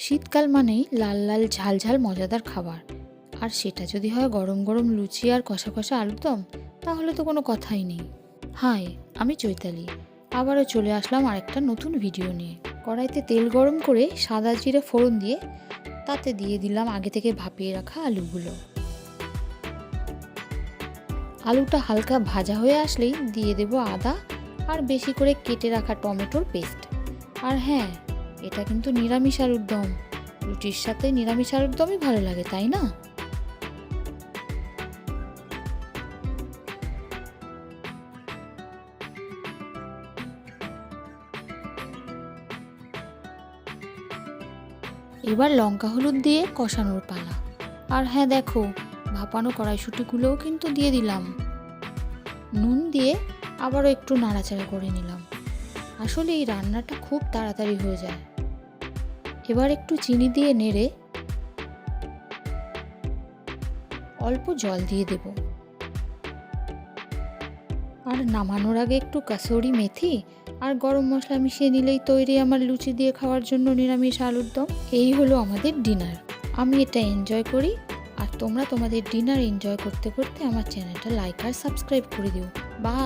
শীতকাল মানেই লাল লাল ঝাল ঝাল মজাদার খাবার, আর সেটা যদি হয় গরম গরম লুচি আর কষা কষা আলুর দম, তাহলে তো কোনো কথাই নেই। হাই, আমি চৈতালি। আবারও চলে আসলাম আরেকটা নতুন ভিডিও নিয়ে। কড়াইতে তেল গরম করে সাদা জিরে ফোড়ন দিয়ে তাতে দিয়ে দিলাম আগে থেকে ভাপিয়ে রাখা আলুগুলো। আলুটা হালকা ভাজা হয়ে আসলেই দিয়ে দেব আদা আর বেশি করে কেটে রাখা টমেটোর পেস্ট। আর হ্যাঁ, এটা কিন্তু নিরামিষ আলুর দম। রুটির সাথে নিরামিষ আলুর দমই ভালো লাগে, তাই না? এবার লঙ্কা হলুদ দিয়ে কষানোর পালা। আর হ্যাঁ দেখো, ভাপানো কড়াইশুঁটিগুলোও কিন্তু দিয়ে দিলাম। নুন দিয়ে আবারও একটু নাড়াচাড়া করে নিলাম। আসলে এই রান্নাটা খুব তাড়াতাড়ি হয়ে যায়। এবার একটু চিনি দিয়ে নেড়ে অল্প জল দিয়ে দেব। আর নামানোর আগে একটু কাসুরি মেথি আর গরম মশলা মিশিয়ে নিলেই তৈরি আমার লুচি দিয়ে খাওয়ার জন্য নিরামিষ আলুর দম। এই হলো আমাদের ডিনার। আমি এটা এনজয় করি, আর তোমরা তোমাদের ডিনার এনজয় করতে করতে আমার চ্যানেলটা লাইক আর সাবস্ক্রাইব করে দিও। বাই।